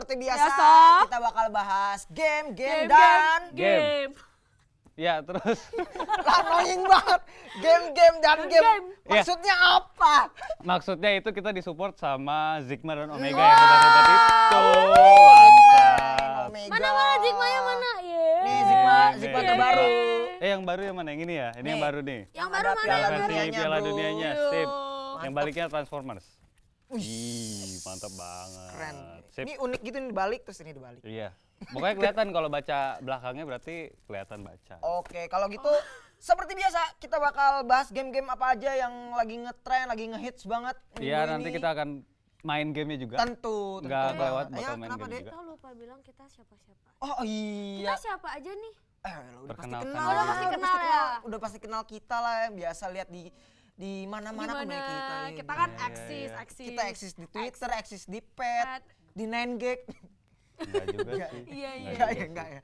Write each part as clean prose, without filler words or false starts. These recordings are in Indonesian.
seperti biasa kita bakal bahas game dan Game. Ya, terus annoying banget. Game dan game. Maksudnya apa? maksudnya itu kita disupport sama Zigma dan Omega yang hebat-hebat itu. Mantap. Omega. Mana Zigmanya mana? Nih Zigma terbaru. Yang baru yang mana? Yang ini ya? Ini yang baru nih. Yang baru Ada mana? Piala Versi Dunianya, Piala bro. Dunianya, Yo. sip. Mantap. Yang baliknya Transformers. Wih, Mantap banget. keren. Sip. Ini unik gitu nih dibalik terus ini dibalik. Iya. Pokoknya kelihatan kalau baca belakangnya berarti kelihatan baca. Oke, kalau gitu seperti biasa kita bakal bahas game-game apa aja yang lagi ngetren, lagi ngehits banget. Iya, minggu nanti ini. kita akan main gamenya juga. tentu. Nggak kelewat Ayo, bakal main kenapa, game Dek? juga. Kita lupa bilang kita siapa-siapa. Oh iya. Kita siapa aja nih? Lo udah pasti Perkenalkan kenal. aja. lah, Udah pasti kenal ya? Udah pasti kenal kita lah yang biasa lihat di mana-mana punya kita. Iya, Kita kan Iya, eksis, iya. eksis. Kita eksis di Twitter, eksis di Pet, di 9gag. Enggak juga sih. Iya, iya. Enggak ya, enggak ya.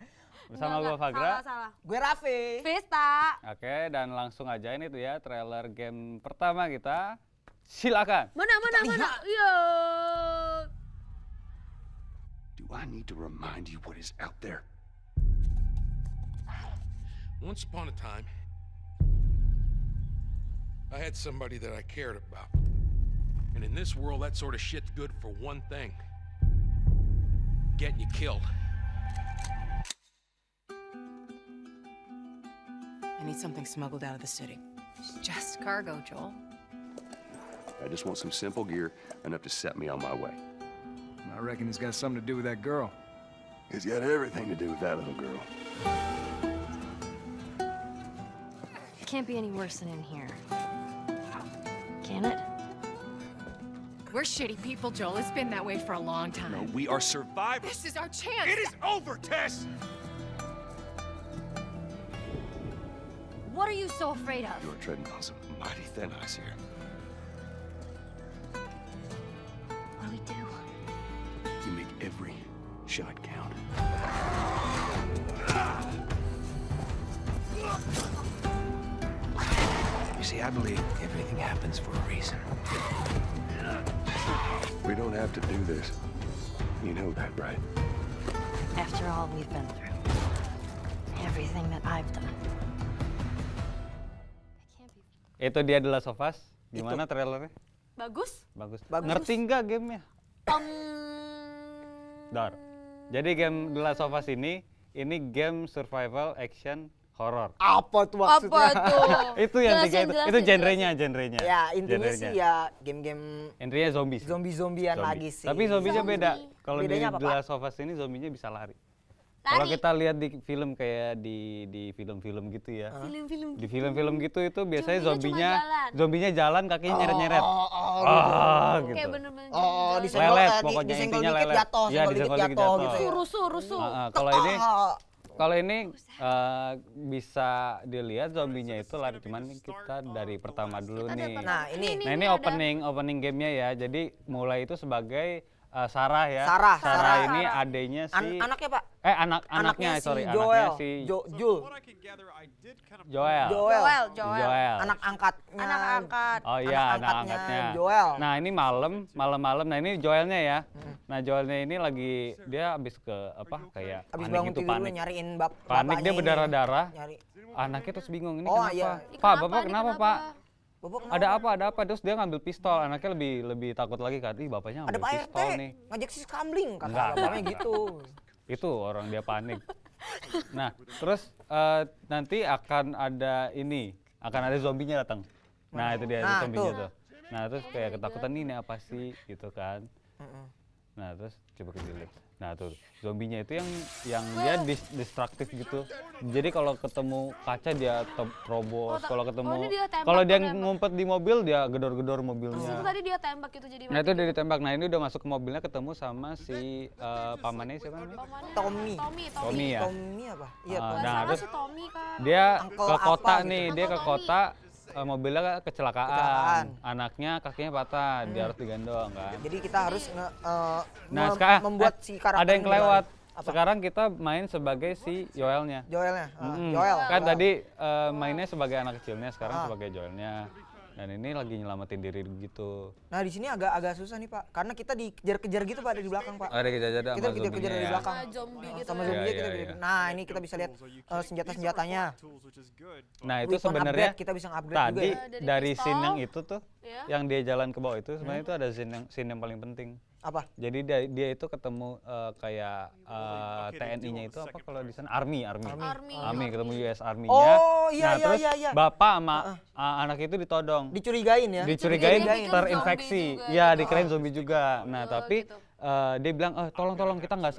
Bersama gue Fagra. Salah. Gue Raffi. Vista. Oke, dan langsung aja ini tuh ya trailer game pertama kita. Silakan. Mana? Iya. Do I need to remind you what is out there? Once upon a time, I had somebody that I cared about. And in this world, that sort of shit's good for one thing. Getting you killed. I need something smuggled out of the city. Just cargo, Joel. I just want some simple gear enough to set me on my way. I reckon it's got something to do with that girl. It's got everything to do with that little girl. It can't be any worse than in here. Can it? We're shitty people, Joel. It's been that way for a long time. No, we are survivors. This is our chance. It is over, Tess! What are you so afraid of? You are treading on some mighty thin ice here. What do we do? You make every shot count. You see, I believe everything happens for a reason. We don't have to do this. You know that, right? After all we've been through, everything that I've done. I can't be. Itu dia The Last of Us. Gimana trailernya? Bagus. Bagus. Bagus. Ngerti nggak gamenya? Dar. Jadi game The Last of Us ini game survival action horror. Apa tuh Apa maksudnya? tuh? Itu yang tiga itu. Itu genrenya. Ya, intinya Genrenya. sih ya game-game Intinya zombie. sih. zombie-zombian Zombie. lagi sih. Tapi zombinya Zombie. beda. Kalau di Bedanya apa, The Pak? Last of Us ini zombinya bisa lari. Kalau Lari. kita lihat di film kayak di film-film gitu ya. Film-film. Di film-film gitu itu biasanya Zombinya cuma zombinya jalan kakinya nyeret-nyeret. Kayak Gitu. bener-bener Oh, jalan. disenggol, Lelet di- pokoknya, disenggol intinya dikit lelet. jatuh, Iya, senggol dikit disenggol dikit jatuh jatuh. gitu ya. Rusuh. Kalau ini bisa dilihat zombinya itu lari, cuman kita dari pertama dulu nih. Nah, ini Nah ini opening gamenya ya. Jadi mulai itu sebagai Sarah ya. Sarah. ini adenya si anaknya Pak. anaknya si sorry Joel. anaknya si Jul. Joel. Joel. Anak angkatnya. Anak angkat. Oh iya, anak angkatnya angkatnya. Joel. Nah ini malam-malam. Nah ini Joelnya ya. Nah Joelnya ini lagi dia habis ke kayak Abis panik bangun gitu, tidur dulu panik. nyariin Panik bapaknya dia ini. berdarah-darah. Nyari. Anaknya terus bingung ini Oh, kenapa? iya. Pak, bapak kenapa Pak? Bapak kenapa? Ada apa? Terus dia ngambil pistol. Anaknya lebih takut lagi kan. Ih bapaknya Ada ngambil Pak pistol RT. nih. Ngajak si Skambling kata Enggak. bapaknya gitu. Itu orang dia panik. Nah, terus nanti akan ada zombinya datang. Nah, itu dia Nah, zombinya tuh. tuh. Nah, terus kayak ketakutan ini apa sih gitu kan. Nah, terus coba kita lihat. Nah, tuh zombinya itu yang dia destruktif gitu. Jadi kalau ketemu kaca dia terobos, kalau ketemu ini dia tembak, kalau dia tembak. ngumpet di mobil dia gedor-gedor Itu mobilnya. tadi dia tembak gitu jadi Nah, itu dia ditembak. Nah, ini udah masuk ke mobilnya ketemu sama si pamannya siapa namanya? Tommy. Tommy ya. Tommy apa? Iya, Ah, Tommy. nah, Salah terus si Tommy kan. dia Uncle ke kota apa gitu. nih, dia ke Uncle kota mobilnya kecelakaan. Kecelakaan. Anaknya kakinya patah, dia harus digendong kan. Jadi kita harus Nah, sekarang membuat si karakter ada yang ini kelewat. berani. Apa? Sekarang kita main sebagai si Joelnya. Joelnya. Mm-mm. Joel. Kan tadi mainnya sebagai anak kecilnya, sekarang Ah. sebagai Joelnya. Dan ini lagi nyelamatin diri gitu. Nah di sini agak susah nih Pak, karena kita dikejar-kejar gitu Pak dari belakang Pak. Ada kejadian Kita dikejar-kejar dari belakang. Sama zombie gitu Sama ya. zombie Iya, kita iya, dikejar. Nah ini kita bisa lihat senjata-senjatanya. Nah itu Weapon sebenarnya upgrade, kita bisa upgrade juga tadi ya. dari pistol. scene yang itu tuh, Ya. yang dia jalan ke bawah itu sebenarnya itu ada scene yang paling penting. Apa? Jadi dia itu ketemu kayak TNI-nya itu apa kalau di sana Army ketemu US Army-nya. Oh, iya, Nah, iya, terus iya, iya. bapak sama anak itu ditodong. Dicurigain ya? Dicurigain Dicurigain terinfeksi. zombie juga Ya, gitu. dikirain zombie juga. Nah, Oh, tapi gitu. dia bilang, tolong kita nggak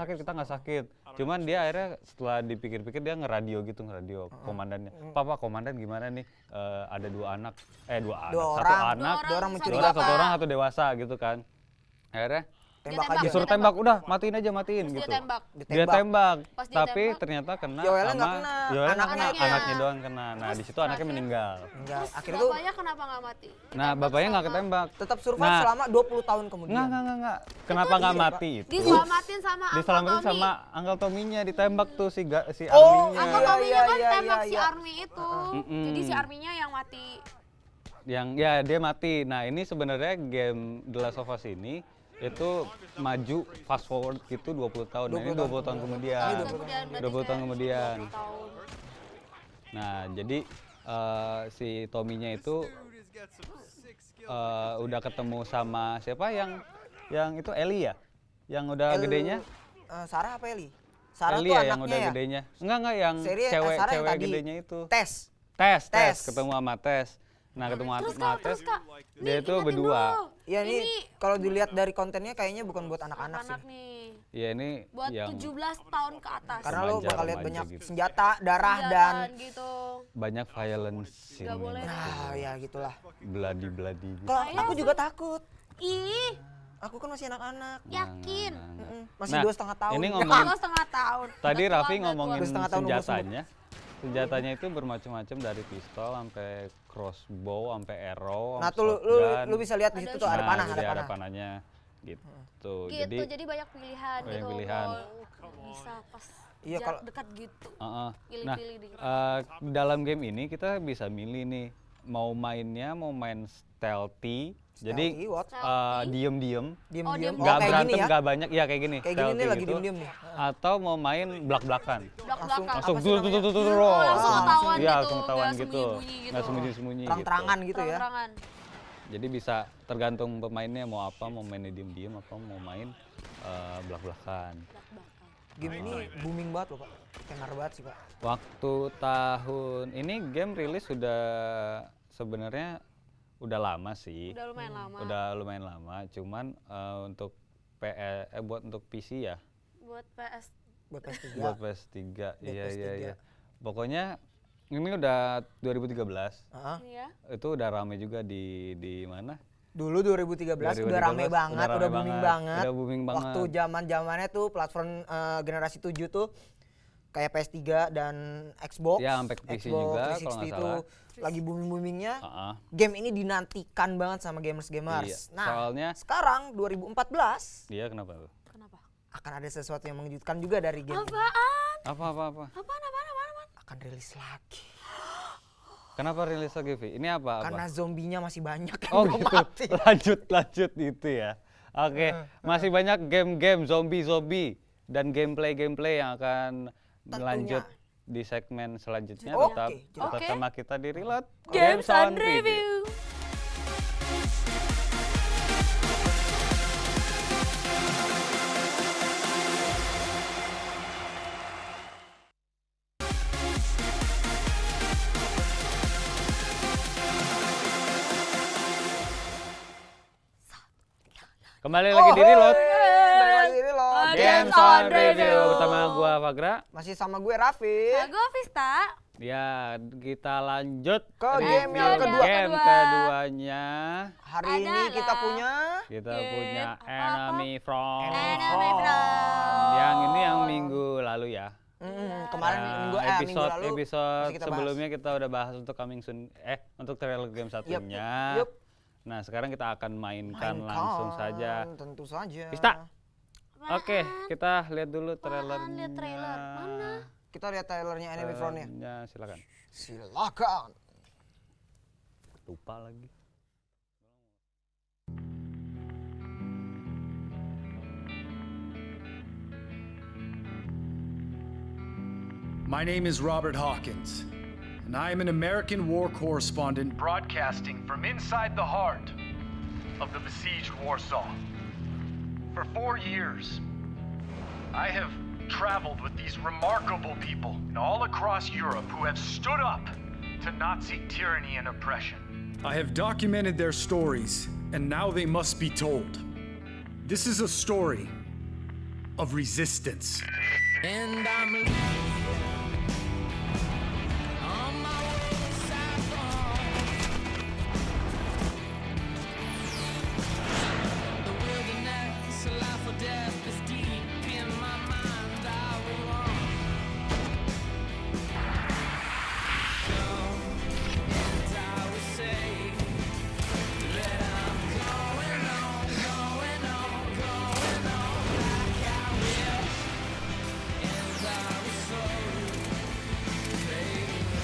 sakit. Cuman dia akhirnya setelah dipikir-pikir dia ngeradio komandannya. Papa, komandan gimana nih? Ada dua anak, satu orang. anak, Dua orang satu mencurigakan. satu orang satu dewasa gitu kan. Akhirnya Tembak Dia aja. disuruh Dia tembak, udah matiin aja Terus gitu. dia tembak. Dia tembak, Pas dia tapi tembak, ternyata kena Yoelnya sama nggak kena, Yoelnya anaknya. anaknya doang kena. Nah, di situ anaknya meninggal. Enggak, Terus akhirnya tuh bapaknya kenapa nggak mati? Nah, bapaknya nggak ketembak. tetap survive Nah, selama 20 tahun kemudian. Enggak. Kenapa nggak mati itu? Diselamatin sama Uncle Diselamatin Tommy. sama Uncle Tommy-nya, ditembak tuh si Oh, Army-nya. Uncle Iya, Tommy-nya kan iya, tembak iya, si iya. Army itu. Jadi si Army-nya yang mati. Yang ya dia mati. Nah, ini sebenarnya game The Last of Us ini itu maju fast forward gitu 20 tahun. Nah, ini 20 tahun kemudian. 20 tahun kemudian. Nah, jadi si Tommy-nya itu udah ketemu sama siapa yang itu Ellie ya? Yang udah gedenya? Sarah apa Eli? Sarah Ellie tuh ya yang anaknya udah ya? gedenya. Enggak yang Sarah yang cewek tadi. gedenya itu. Tes. Tes ketemu sama Tes. Nah, ketemu sama Tes. Dia itu berdua. Ya ini kalau dilihat dari kontennya kayaknya bukan buat anak-anak sih. Anak nih. Ya ini Buat yang 17 tahun ke atas. Karena lo Remaja, bakal lihat remaja banyak gitu. senjata, darah Iya, dan gitu. banyak violence Nggak boleh. nah ya gitulah. bloody gitu. Kalau aku juga takut. Ih, Aku kan masih anak-anak. yakin. Masih Nah, 2,5 tahun. ini ngomong- Dua setengah tahun. Tadi Udah tua, Raffi udah ngomongin tua. 2,5 tahun umur senjatanya. Senjatanya itu bermacam-macam dari pistol sampai crossbow sampai arrow. Nah sampai tuh shotgun. lu bisa lihat di situ tuh ada Nah, panah, jadi ada ada panah. panahnya gitu. Gitu, jadi banyak pilihan banyak gitu. pilihan. Mau bisa pas Iya, jarak kalau- dekat gitu. Nah, Pilih-pilih di dalam game ini kita bisa milih nih mau main stealthy. Jadi Stealthy, what? diem-diem, Oh, Diam-diam. diam. nggak kayak berantem, gini ya. nggak banyak, ya kayak gini. Kayak gini nih stealthy lagi gitu. diem-diem nih. Atau mau main belak-belakan. belak-belakang. Langsung Apa sih tuh namanya? Oh, langsung ketahuan Iya, gitu, langsung ketahuan nggak gitu. sembunyi-sembunyi gitu. Nggak sembunyi-sembunyi gitu. Terang-terangan gitu ya. Terang-terangan. Jadi bisa tergantung pemainnya mau apa, mau mainnya diem-diem apa mau main belak-belakan. Game ini booming banget loh Pak. Tenar banget sih Pak. Waktu tahun ini game rilis sudah sebenarnya udah lama sih. Udah lumayan lama. Udah lumayan lama, cuman untuk buat untuk PC ya. Buat PS. Buat PS3. Buat PS3. Iya PS3. iya. Pokoknya ini udah 2013. Heeh. Iya. Itu udah rame juga di mana? Dulu 2013 udah rame 2013 banget, rame udah booming banget. Udah booming banget. Waktu zaman-zamannya tuh platform generasi 7 tuh kayak PS3 dan Xbox. Ya, sampai ke PC Xbox juga, 360 kalau nggak itu lagi booming-boomingnya. Heeh. Game ini dinantikan banget sama gamers-gamers. Iya, Nah, soalnya- sekarang 2014 Iya, kenapa tuh? Kenapa? akan ada sesuatu yang mengejutkan juga dari game ini. Apaan? Apa? Apaan? Akan rilis lagi. Kenapa rilis lagi, Vi? Ini apa? Karena zombinya masih banyak yang Oh belum gitu, mati. lanjut gitu ya. Oke, masih banyak game-game zombie dan gameplay yang akan Tentunya. lanjut di segmen selanjutnya. Oke, Tetap oke. sama kita di Reload Games on Review. Kembali lagi di Reload Balik lagi ini loh. Games on Review bersama gua Fagra. Masih sama gue Raffi. Gue Vista. Ya, kita lanjut Ke di game yang kedua. Game keduanya. Hari ini Adalah kita punya Kita Game punya apa? Enemy From. Enemy From. Yang ini yang minggu lalu ya. kemarin Nah, minggu lalu episode masih kita bahas. sebelumnya kita udah bahas untuk coming soon untuk trailer game satunya. yup. Nah, sekarang kita akan mainkan langsung saja. Tentu saja. Vista. Oke, kita lihat dulu trailernya. Lihat trailer. Mana? Kita lihat trailernya Enemy Front-nya. Trailernya, silakan. Silakan. Lupa lagi. My name is Robert Hawkins, and I am an American war correspondent broadcasting from inside the heart of the besieged Warsaw. For 4 years, I have traveled with these remarkable people all across Europe who have stood up to Nazi tyranny and oppression. I have documented their stories, and now they must be told. This is a story of resistance. And I'm on my way south home. The wilderness, life or death is deep in my mind. I will run. And I will say that I'm going on, going on, going on like I will. And I will slowly fade away.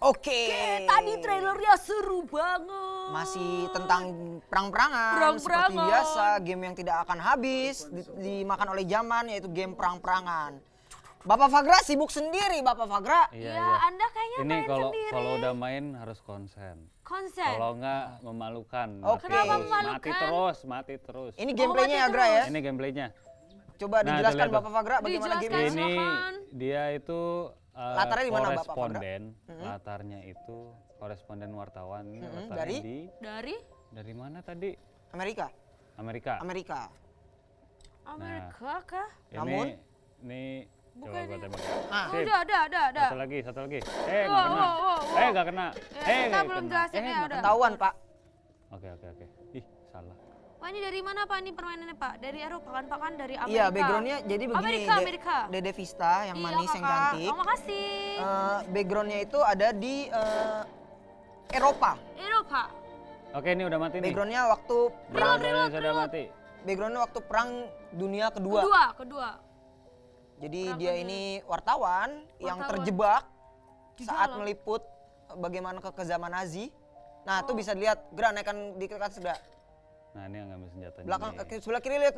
Oke. Tadi trailernya seru banget. Masih tentang perang-perangan. Perang-perangan. Seperti biasa, game yang tidak akan habis, dimakan oleh zaman, yaitu game perang-perangan. Bapak Fagra sibuk sendiri, Bapak Fagra. Iya, Ya, iya. Anda kayaknya Ini main kalau sendiri. kalau udah main harus konsen. Konsen. Kalau enggak memalukan. Oh, mati kenapa terus, memalukan? Mati terus. Ini gameplaynya ya, Gra ya? Ini gameplaynya. Coba Nah, dijelaskan terlihat tuh. Bapak Fagra bagaimana Dijelaskan. gamenya. Ini Silakan. dia itu Latarnya di mana, Bapak koresponden. Latarnya itu koresponden wartawan. Ini latarnya dari? dari mana tadi? Amerika. Amerika. Amerika. Amerika kah? Namun? Ini Bukan coba gua ini. tembak. Nah, Sip. Ada. Satu lagi. Nggak kena. wow. Nggak kena. Kita nggak belum kena. jelasin ya, nggak udah. kena. ketahuan Pak. Oke. Ih, salah. Pak ini dari mana Pak ini permainannya Pak? Dari Eropa kan Pak kan dari Amerika. Iya, backgroundnya jadi begini. Amerika. Dede Vista yang Iya, manis, yang Kakak. cantik. Oh, makasih. Backgroundnya itu ada di Eropa. Eropa. Oke, ini udah mati nih. Backgroundnya waktu perang. Backgroundnya sudah mati. Backgroundnya waktu perang dunia kedua. Kedua. Jadi Perang dia dunia. ini wartawan yang Wartawan. terjebak Di saat dalam. meliput bagaimana ke zaman Nazi. Nah, tuh bisa lihat Gra naikkan dikit kan sudah. Nah, ini yang ngambil senjatanya. Belakang nih. sebelah kiri lihat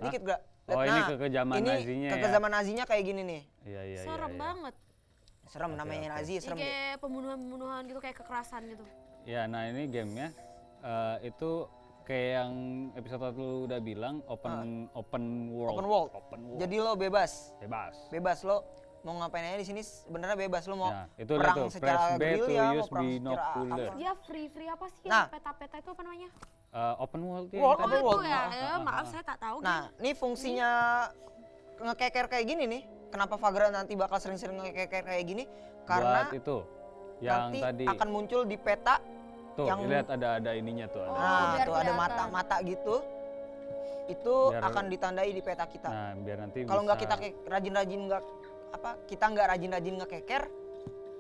dikit Gra. Lihat. Oh, ini ke zaman ini Nazinya ke ya? zaman Nazinya kayak gini nih. Iya. Serem banget. Serem namanya oke. Nazi, Ini serem. kayak pembunuhan gitu, kayak kekerasan gitu. Ya, nah ini gamenya itu kayak yang episode 1 udah bilang open world. Open world. Jadi lo bebas. Bebas. Bebas lo mau ngapain aja di sini sebenarnya bebas lo mau Ya, itu perang lihat tuh, secara press B to gerilya, mau use perang secara binocular. apa. Dia free apa sih Nah. yang peta-peta itu apa namanya? Open world ya. World, tadi. open world. Itu ya, maaf saya tak tahu. Nah, ini fungsinya ngekeker kayak gini nih. Kenapa Fagra nanti bakal sering-sering ngekeker kayak gini? Karena buat itu yang nanti tadi akan muncul di peta. tuh yang- lihat ada ininya tuh. Ada. Nah, biar tuh ada kelihatan. mata-mata gitu. Itu Biar- akan ditandai di peta kita. Nah, biar nanti Kalau nggak bisa- kita rajin-rajin kita nggak rajin-rajin ngekeker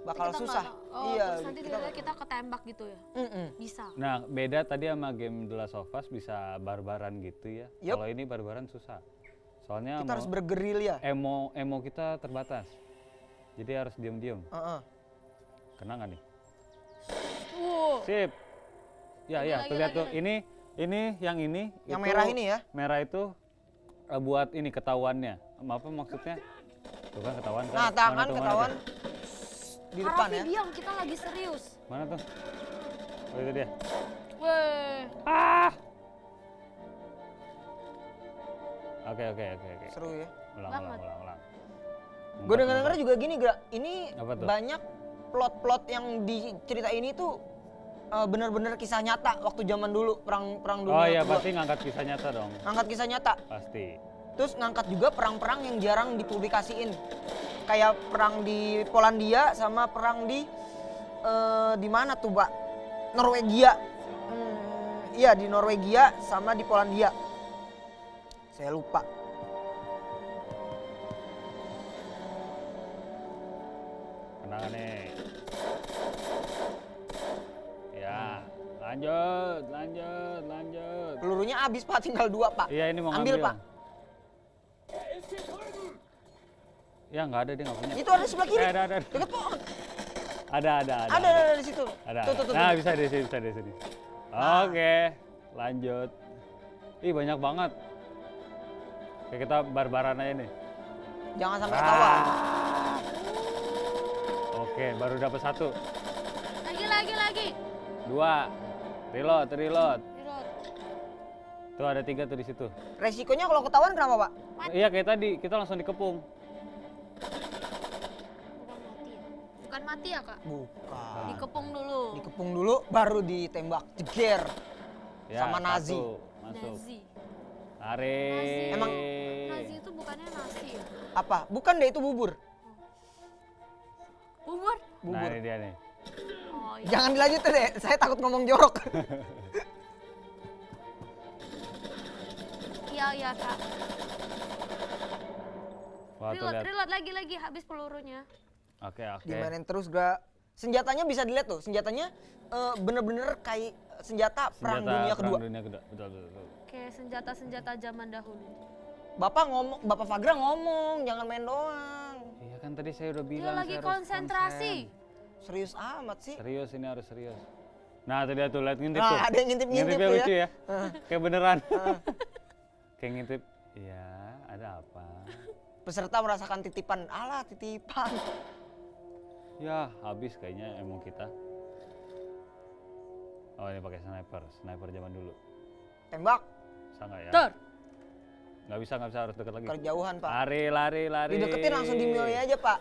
bakal Kita susah. nggak- oh, Iya. terus nanti kita ketembak gitu ya. Bisa. Nah, beda tadi sama game The Last of Us bisa barbaran gitu ya. Yup. Kalau ini barbaran susah. Soalnya Kita harus bergerilya. emo kita terbatas. Jadi harus diam-diam. Heeh. Kena nggak nih? Wow. Sip. Ya, Lagi, tuh lihat lagi, tuh. Ini yang ini. Yang itu merah ini ya? Merah itu buat ini ketahuannya. Apa maksudnya? Tuh kan ketahuan kan? Nah, Mana tangan tuh, mana ketahuan tuh? di depan Harafi ya. diam, kita lagi serius. Mana tuh? Oh, itu dia. Weh. Oke. Seru ya. Ulang. Banget. Gue denger juga gini, Gra. Ini Apa tuh? banyak plot-plot yang di cerita ini tuh bener-bener kisah nyata waktu zaman dulu perang dunia Oh iya, kedua. pasti ngangkat kisah nyata dong. Ngangkat kisah nyata. Pasti. Terus ngangkat juga perang-perang yang jarang dipublikasiin. Kayak perang di Polandia sama perang di mana tuh, Pak? Norwegia. Iya, di Norwegia sama di Polandia. Saya lupa. Kenapa nih? Ya, lanjut. Pelurunya habis, Pak, tinggal 2, Pak. Iya, ini mau Ambil, ngambil. Pak. Ya, nggak ada, dia nggak punya. Itu ada di sebelah kiri. Ada. Deket pohon. Ada. Ada di situ. Ada. Tuh. Nah, bisa di sini. Oke, lanjut. Ih, banyak banget. Kayak kita barbaran aja nih. Jangan sampai ketahuan. Oke, baru dapat 1. Lagi. 2. Reload. Reload. Tuh ada 3 tuh di situ. Resikonya kalau ketahuan kenapa, Pak? Iya kayak tadi, kita langsung dikepung. Bukan mati ya, Kak? Bukan. Dikepung dulu. Dikepung dulu, baru ditembak. Jeger. Ya, Sama Nazi. 1, masuk. Nazi. Tarik. Emang- Nazi itu bukannya nasi ya? Apa? Bukan deh, itu bubur. Bubur? Nah Bubur. ini dia nih. Oh iya. Jangan dilanjutin deh, saya takut ngomong jorok. Iya, Kak. Wah tuh lihat. Reload lagi habis pelurunya. Oke. Dimainin terus gak. Senjatanya bisa dilihat tuh, senjatanya bener-bener kayak senjata Perang Dunia Kedua. Perang Dunia Kedua, betul. Kayak senjata-senjata zaman dahulu. Bapak Fagra ngomong, jangan main doang. Iya kan tadi saya udah Dia bilang lagi saya harus konsentrasi. konsen. Serius amat sih. Serius, ini harus serius. Nah tuh dia tuh, lihat ngintip Nah, tuh. ada yang ngintip-ngintip Ngintipnya tuh lucu ya. ya. Kayak beneran. Kayak ngintip. Iya, ada apa? Peserta merasakan titipan, alah titipan. Ya, habis kayaknya emang kita. Oh, ini pakai sniper zaman dulu. Tembak, Bisa nggak ya? Tur. Nggak bisa harus dekat lagi. kejauhan Pak. Lari. Dideketin langsung dimilih aja Pak.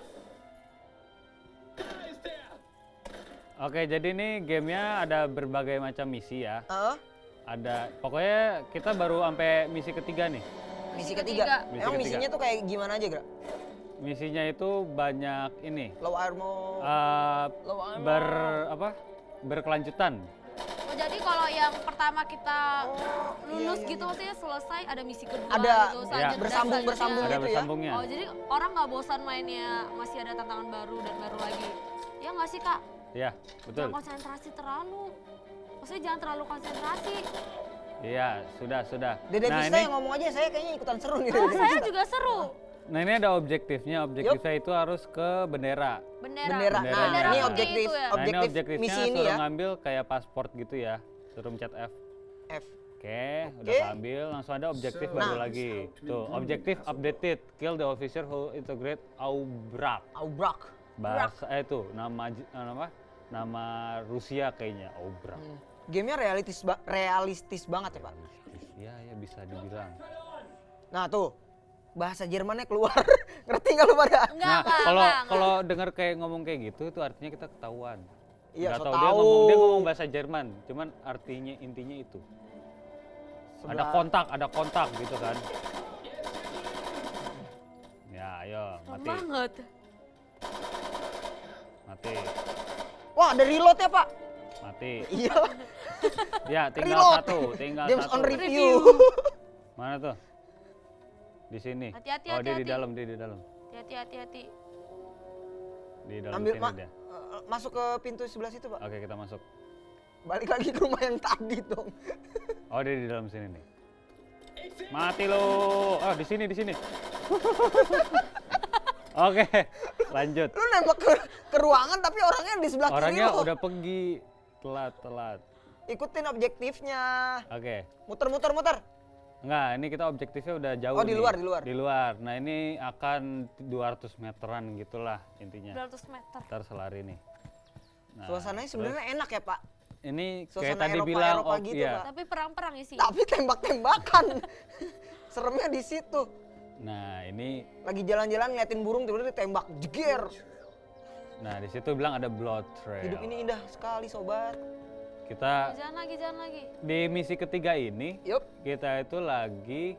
Oke, jadi ini gamenya ada berbagai macam misi ya. Heeh. Ada, pokoknya kita baru sampai misi ketiga nih. Misi ketiga. ketiga. Misi Emang ketiga. misinya tuh kayak gimana aja, Gra? Misinya itu banyak ini, Low armor. Low armor. berkelanjutan. Oh, jadi kalau yang pertama kita lulus iya, gitu maksudnya selesai ada misi kedua Ada, gitu, ya, bersambung Ada gitu ya. bersambungnya. Oh, jadi orang nggak bosan mainnya, masih ada tantangan baru dan baru lagi. Ya nggak sih, Kak? Iya, betul. Jangan konsentrasi terlalu. Maksudnya jangan terlalu konsentrasi. Iya, sudah. Dede Nah, Vista ini, yang ngomong aja, saya kayaknya ikutan seru nih. Oh, Dede saya Vista. juga seru. nah ini ada objektifnya. Objektifnya itu harus ke bendera. Bendera. Bendera. Nah, Benderanya. ini Nah, objektif, itu ya. Nah, ini objektif objektifnya misi ini suruh ya. ngambil kayak pasport gitu ya. Suruh mencet F. F. Oke, udah keambil, langsung ada objektif baru lagi. Tuh, objektif updated. Kill the officer who integrate Aubrak. Aubrak. Bahasa itu nama Rusia kayaknya, Aubrak. Gamenya realistis banget ya Pak. Iya, ya bisa dibilang. Nah tuh, bahasa Jermannya keluar. Ngerti nggak lu pada? Nah, kalau dengar kayak ngomong kayak gitu, itu artinya kita ketahuan. Iya, Nggak so tahu tahu. dia ngomong bahasa Jerman, cuman artinya intinya itu. Ada kontak gitu kan. Ya, ayo, mati. Banget. Mati. Wah, ada reload ya Pak? Mati. Iya. Ya, tinggal Reload. satu, tinggal Games satu. on review. Mana tuh? Di sini. Hati-hati, Oh, dia di hati-hati. dalam, dia di dalam. Hati-hati. Di dalam Ambil sini dia. masuk ke pintu sebelah situ Pak. Oke, kita masuk. Balik lagi ke rumah yang tadi dong. Oh, dia di dalam sini nih. Mati lo. Oh, di sini. Oke, lanjut. Lu nembak ke ruangan tapi orangnya di sebelah kiri Orangnya lo. udah pergi. Telat. Ikutin objektifnya. Oke. Muter. Enggak, ini kita objektifnya udah jauh Oh, di nih. luar. Di luar. Nah, ini akan 200 meteran gitulah intinya. 200 meter. Ntar selari nih. Nah, Suasananya terus sebenarnya enak ya Pak. ini suasana kayak tadi Eropa- bilang, Eropa gitu, iya. Pak. Tapi perang-perang ya sih. Tapi tembak-tembakan. Seremnya di situ. Nah, ini Lagi jalan-jalan ngeliatin burung tiba-tiba ditembak. Jeger. nah di situ bilang ada blood trail. Hidup ini indah sekali sobat. Kita Jangan lagi. di misi ketiga ini Yup. kita itu lagi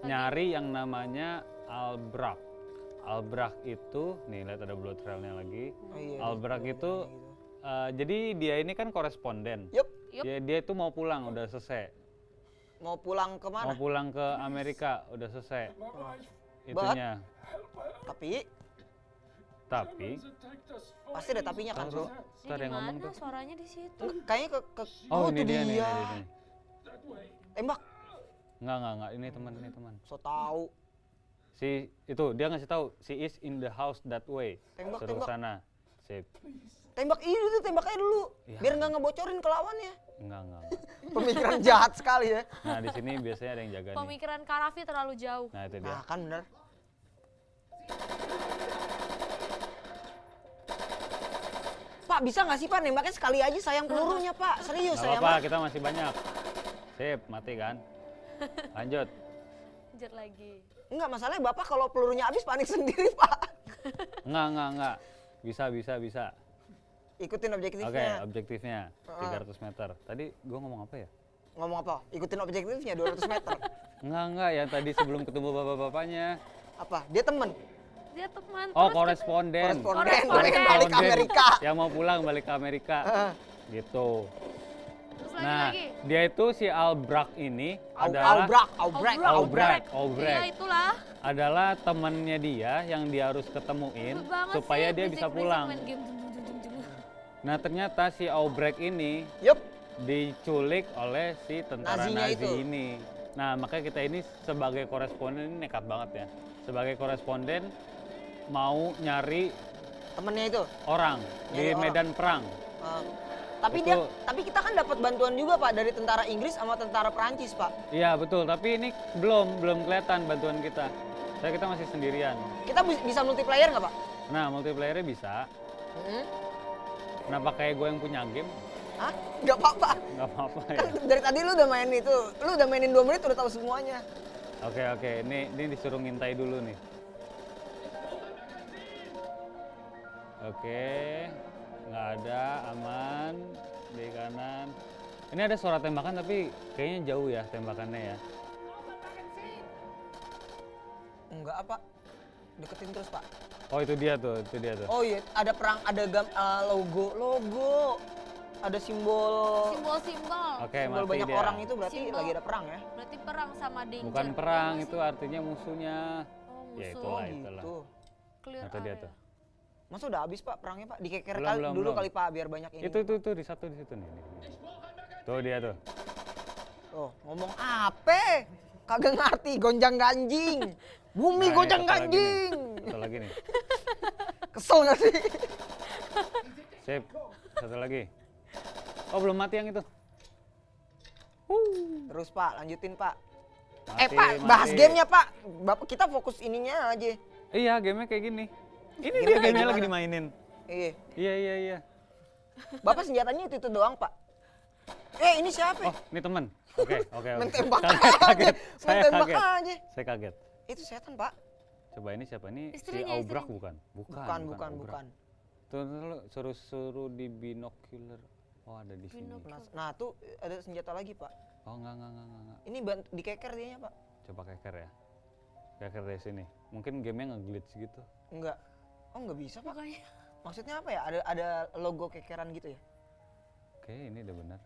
nyari yang namanya Albrak. Albrak itu, nih lihat ada blood trailnya lagi. Oh, iya, Albrak itu, jadi dia ini kan koresponden. Yup. Dia itu mau pulang, udah selesai. Mau pulang kemana? Mau pulang ke Amerika, udah selesai. Itunya. Tapi, Pasti ada tapinya kan, Bro? Ntar ada yang ngomong tuh. Suaranya di situ. Kayaknya ke Oh, itu ini dia nih. Tembak. Enggak, ini teman. So tahu. Si itu dia ngasih tahu, she is in the house that way. Tembak, Suruh tembak. sana. Sip. Tembak itu, tembak aja dulu. Iya. Biar nggak ngebocorin ke lawannya. Enggak. Pemikiran jahat sekali ya. Nah, di sini biasanya ada yang jaga nih. Pemikiran Kak Raffi terlalu jauh. Nah, itu dia. Nah kan bener. Pak bisa nggak sih Pak nembaknya sekali aja sayang pelurunya Pak, serius Nggak saya apa-apa, mah. kita masih banyak. Sip, mati kan. Lanjut. Lanjut lagi. Enggak masalahnya Bapak kalau pelurunya habis panik sendiri Pak. Enggak. Bisa. Ikutin Oke, objektifnya. objektifnya 300 meter. Tadi gua ngomong apa ya? Ngomong apa? Ikutin objektifnya 200 meter. Enggak, yang tadi sebelum ketemu bapak-bapaknya. Apa? Dia temen. Dia teman. Oh, terus koresponden. Koresponden balik ke Amerika. Yang mau pulang balik ke Amerika. Gitu. Terus lagi Nah, lagi. dia itu si Albrecht ini adalah Aubrek. Iya itulah. adalah temannya dia yang dia harus ketemuin Sebel banget supaya sih, dia bisa berisik-berisik pulang. main game. Jung, jung, jung, jung. Nah, ternyata si Albrecht ini Yup. diculik oleh si tentara Nazinya Nazi itu. ini. Nah, makanya kita ini sebagai koresponden ini nekat banget ya. Sebagai koresponden mau nyari Temennya itu. orang Nyari di orang. medan perang. Tapi Itu- tapi kita kan dapat bantuan juga Pak dari tentara Inggris sama tentara Perancis Pak. Iya, betul, tapi ini belum kelihatan bantuan kita. Kita masih sendirian. Kita bisa multiplayer nggak Pak? Nah, multiplayernya bisa. Kenapa kayak gue yang punya game? Hah? Nggak apa-apa. Nggak apa-apa ya. Kan dari tadi lu udah main itu. Lu udah mainin 2 menit udah tahu semuanya. Oke. Ini disuruh ngintai dulu nih. Oke. Nggak ada, aman. Di kanan. Ini ada suara tembakan tapi kayaknya jauh ya tembakannya ya. Enggak apa. Deketin terus Pak. Oh, itu dia tuh. Oh iya, ada perang, ada logo. Ada simbol Simbol-simbol. Oke, simbol mati banyak dia. orang itu berarti Simbol. lagi ada perang ya. Berarti perang sama danger. Bukan perang, Iya itu sih? artinya musuhnya. Oh, musuh. Ya Oh itulah. gitu. Clear Nah, itu dia area. tuh. Masa udah habis Pak perangnya Pak? Dikeker Belum, kali belum, dulu belum. kali Pak biar banyak ini. Itu di situ nih. Tuh dia tuh. Oh, ngomong apa? Kagak ngerti gonjang ganjing. Bumi Nah, gonjang ini satu lagi nih. ganjing. Satu lagi nih. Kesel gak sih? Sip. Satu lagi. Oh, belum mati yang itu. Terus Pak, lanjutin Pak. Mati, Pak, bahas mati. gamenya Pak. Bapak kita fokus ininya aja. Iya, gamenya kayak gini. Ini Gimana, dia gamenya gimana? lagi dimainin. Iya. Iya. Bapak senjatanya itu doang Pak. Ini siapa? Oh, ini teman. Oke. Main tembak Kaget. aja. Saya Main tembak kaget. aja. Saya kaget. Itu setan Pak. Coba ini siapa? Ini si Istrinya, Aubrek istrinya. bukan? Bukan. Aubrek. Tuh, suruh di binocular. Oh, ada di sini. Nah tuh ada senjata lagi Pak. Oh, enggak. Ini dikeker dianya Pak. Coba keker ya. Keker dari sini. Mungkin gamenya nge-glitch gitu. Enggak. Oh nggak bisa Pak. Makanya. Maksudnya apa ya? Ada logo kekeran gitu ya? Oke, ini udah benar.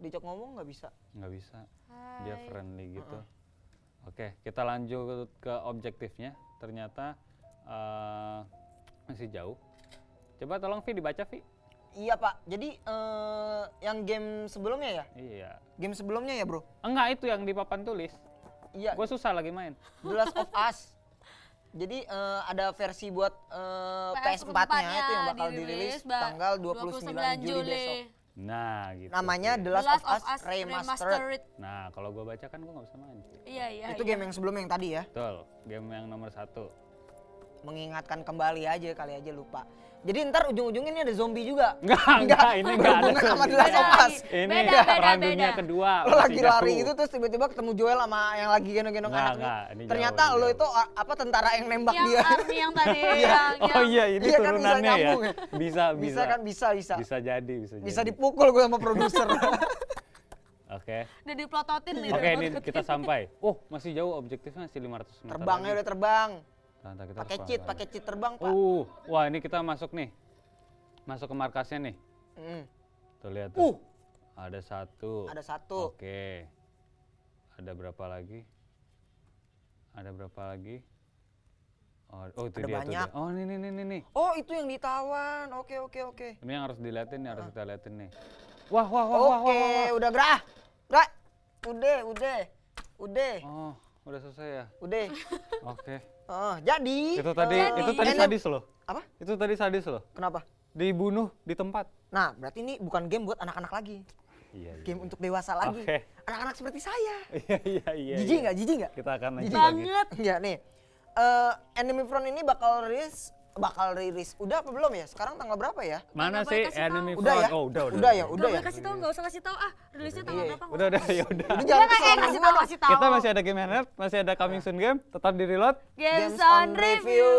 Dicok ngomong nggak bisa. Nggak bisa. Hai. Dia friendly gitu. Oke, kita lanjut ke objektifnya. Ternyata masih jauh. Coba tolong Vi dibaca Vi. Iya Pak. Jadi yang game sebelumnya ya? Iya. Game sebelumnya ya Bro? Enggak, itu yang di papan tulis. Iya. Gue susah lagi main. The Last of Us. Jadi ada versi buat PS4-nya itu yang bakal dirilis tanggal 29 Juli besok. Nah, gitu. Namanya The Last of Us Remastered. Nah, kalau gue baca kan gue nggak bisa main. Vi. Iya. Itu game yang sebelumnya yang tadi ya. Betul, game yang nomor 1. Mengingatkan kembali aja kali aja lupa. Jadi ntar ujung-ujungnya ini ada zombie juga. Enggak, ini enggak ada Berhubungan sama The zombie. Last of Us. Ini Beda. perang dunia kedua. Lo lagi masih lari jauh. itu terus tiba-tiba ketemu Joel sama yang lagi gendong-gendong Nggak, anaknya. nggak, ini Ternyata jauh, lo jauh. itu apa tentara yang nembak Yang dia. army yang tadi. Oh iya, ini Iya kan, bisa turunannya ya. nyambung ya. Bisa. Bisa kan bisa. Bisa jadi. Bisa dipukul gue sama produser. Oke. Udah diplototin nih. Oke, ini kita sampai. Oh, masih jauh, objektifnya masih 500 meter. Terbangnya lagi. udah terbang. Tante, kita Pakai harus cheat, pelan-pelan. pakai cheat terbang, Pak. Wah, ini kita masuk nih. Masuk ke markasnya nih. Tuh lihat tuh. Ada satu. Ada satu. Oke. Ada berapa lagi? Oh, itu Ada dia banyak. tuh. Oh, nih. Oh, itu yang ditawan. Oke. Ini yang harus diliatin nih, harus kita liatin nih. Wah. Oke, udah gerah. Gerah. Udah. Oh, udah selesai ya. Udah. Oke. Oh, jadi. Itu tadi Jadi. sadis loh. Apa? Itu tadi sadis loh. Kenapa? dibunuh di tempat. Nah, berarti ini bukan game buat anak-anak lagi. Iya. Game untuk dewasa lagi. Oke. Anak-anak seperti saya. Iya. Jijik nggak? Jijik nggak? Kita akan lanjut Jijik lagi. Banget. Iya nih. Enemy Front ini bakal rilis. Udah apa belum ya? Sekarang tanggal berapa ya? Mana Nggak sih boleh kasih Enemy tahu. Udah Front? ya? Oh, udah. Udah ya? Udah boleh kasih tahu, nggak usah kasih tahu. Rilisnya tanggal Iya. berapa? nggak Udah, usah. ya udah. Udah Iya jangan nggak kesel kasih gua tahu, dong. kasih tahu. Kita masih ada game Handheld, masih ada coming soon game, tetap di reload. Games on review.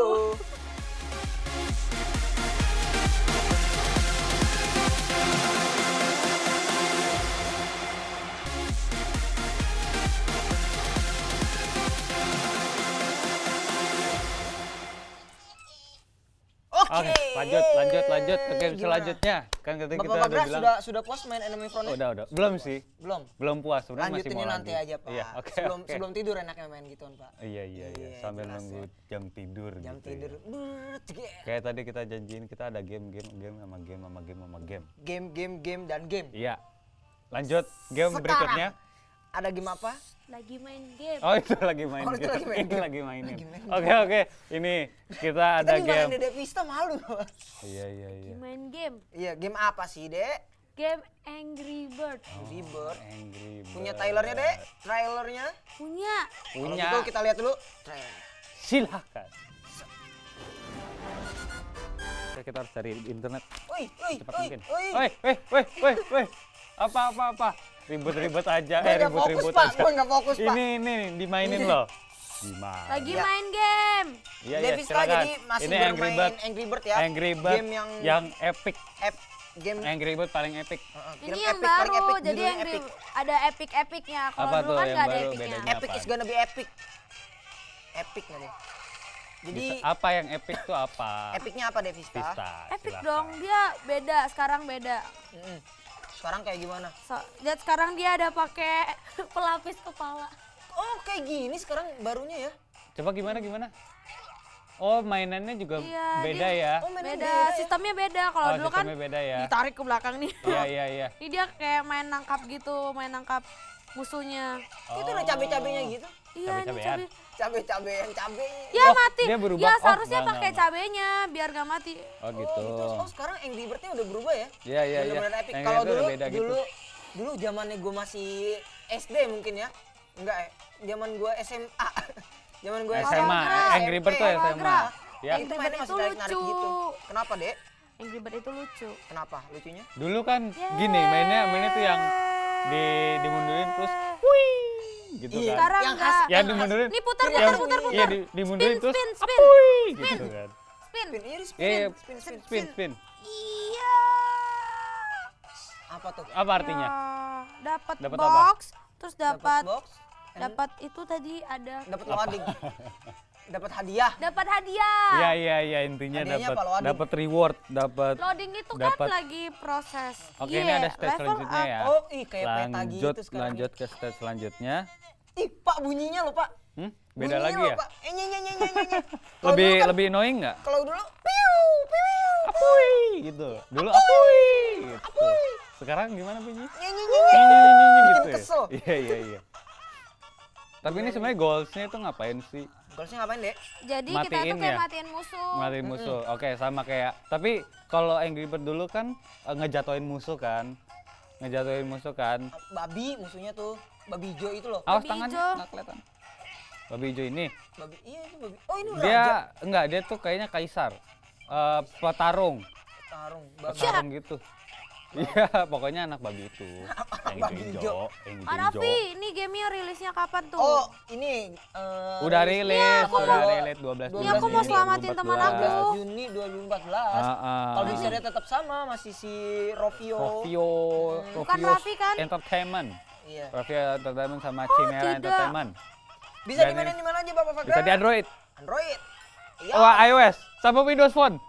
Oke. Lanjut ke game Gimana? selanjutnya. Kan ketika kita Bapak udah Bagas bilang. sudah puas main Enemy Front? Udah. Belum sih. Belum. Puas, sebenarnya masih Lanjutinnya mau nanti lagi. aja, Pak. Iya, oke. Sebelum tidur enaknya main gituan, Pak. Iya. Sambil jelas nunggu jam tidur Jam gitu. tidur. Ya. Kayak tadi kita janjiin kita ada game sama game. Game dan game. Iya. Lanjut game Sekarang, berikutnya. Ada game apa? Lagi main game. Oh, itu lagi main Oh, itu game. lagi main Itu game. lagi mainin. Lagi main Oke. Ini kita ada Kita dimarahin game. Dede Vista malu. Iya. Main game. Iya, game apa sih, Dek? Game Angry Bird. Angry Bird. Angry Punya Bird. trailernya, Dek? Trailernya? Punya. Kalau Punya. gitu kita lihat dulu. Trailer. Silahkan. Oke, kita harus cari di internet. Woi. Cepat mungkin. Woi. Apa? Ribet-ribet aja. Gue nggak fokus, Pak. Gue nggak fokus, Pak. Ini dimainin loh. Gimana? Lagi Ya. main game. Iya, Dede Vista silakan. jadi masih Ini Angry bermain Bird. Angry Bird ya. Angry Bird Game yang epic. game Angry Bird paling epic. game Ini yang epic, paling baru, epic, jadi judulnya Angry epic. ada epic-epicnya. Kalau Apa dulu tuh kan yang nggak ada baru epicnya. bedanya? Epic Apa? is gonna be epic. Epic nggak deh? Jadi Apa yang epic tuh apa? epicnya apa deh Vista? Vista. Epic silakan. dong, dia beda. Sekarang beda. Mm-mm. Sekarang kayak gimana? Lihat sekarang dia ada pakai pelapis kepala. Oh kayak gini sekarang barunya ya? Coba gimana? Oh, mainannya juga Iya, beda dia- ya. Oh mainnya Beda, ya? sistemnya beda. Kalau dulu kan sistemnya beda ya. ditarik ke belakang nih. Iya. Ini dia kayak main nangkap gitu, main nangkap musuhnya. Itu ada cabe-cabenya gitu? Iya, ini Cabe-cabean. cabe. Cabe-cabean, cabe. Ya Oh, mati. dia berubah. Ya Oh, seharusnya enggak, pakai enggak. cabenya biar gak mati. Oh gitu. Oh sekarang Angry Bird-nya udah berubah ya? Iya. Bener-bener epic. Yang Kalau itu dulu, udah beda gitu. dulu zamannya gue masih SD mungkin ya? Enggak zaman gue SMA. Zaman gue SMA, Angry Bird tuh SMP. SMA. Ya. Itu mainnya masih Itu narik-narik lucu. gitu. Kenapa, Dek? Angry Bird itu lucu. Kenapa lucunya? Dulu kan gini, mainnya tuh yang dimundurin terus wih gitu Iya. kan. Sekarang yang enggak. khas- Yang dimundurin. Ini putar, yang, putar. Iya, dimundurin Spin, terus spin, spin. apuy gitu kan. Spin. Spin, iya di spin. Iya, spin. Iya. Apa tuh? Apa artinya? Dapat Dapat box, terus Dapat dapat box, dapat itu tadi ada dapat loading. Dapat hadiah. dapat hadiah. Iya, intinya Hadiahnya dapat apa, loading? dapat reward, dapat Loading itu dapat. kan lagi proses. Oke, Iya, ini ada stage level selanjutnya up. ya. Oh, kayak peta gitu sekarang. Lanjut ke stage selanjutnya. Ih, Pak bunyinya loh, Pak. Beda Bunyinya lagi loh, ya? Pak. Nye. Kalau Lebih dulu kan- lebih annoying nggak? Kalau dulu piu. Apuy gitu. Dulu apuy gitu. Sekarang gimana bunyi? Nye. Gitu Bikin ya? kesel. Iya. Tapi ini sebenarnya goalsnya itu ngapain sih? Goalsnya ngapain, Dek? Jadi kita Matiin tuh kayak ya? matiin musuh. Matiin musuh. Oke, sama kayak. Tapi kalau Angry Bird dulu kan ngejatuhin musuh kan. Babi musuhnya tuh. Babi hijau itu loh. Awas Babi tangannya hijau. nggak kelihatan. Babi hijau ini. Babi. Iya, itu babi. Oh, ini Dia raja. enggak, dia tuh kayaknya kaisar. Petarung Tarung. gitu. Iya, pokoknya anak babi itu. Yang Babi hijau, yang Pak hijau. Raffi, ini gamenya rilisnya kapan tuh? Oh, ini Udah rilis, aku udah mau- rilis 12 Ini Ini aku mau Juni selamatin teman 2014. aku. Juni 2014. Kalau di seri tetap sama, masih si Rovio. Bukan Raffi kan? Entertainment. Iya. Raffi Entertainment sama Oh, Chimera tidak. Entertainment. Bisa Dan dimainin di mana aja Bapak Fagra? Bisa di Android. Android. Iya. Oh, iOS sama Windows Phone.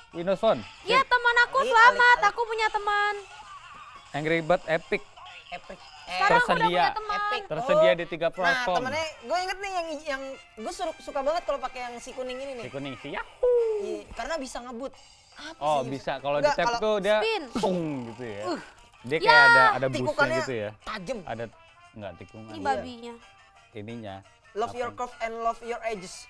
Windows Phone. Iya, teman aku Alik, selamat. alik. Aku punya teman. Angry Bird Epic Epic. Sekarang aku udah tersedia. punya teman. Epic. Tersedia di 3 Nah, platform. temennya gue inget nih yang gue suka banget kalau pakai yang si kuning ini nih. Si kuning sih ya. Iya, karena bisa ngebut. Apa Oh, sih? bisa. Kalau di Enggak, tap kalau tuh dia spin. tung gitu ya. Dia Ya, kayak ada boostnya Tikukannya gitu ya. tajem. Ada enggak tikungan. Ini babinya. Ininya. Love your Apa? curve and love your edges.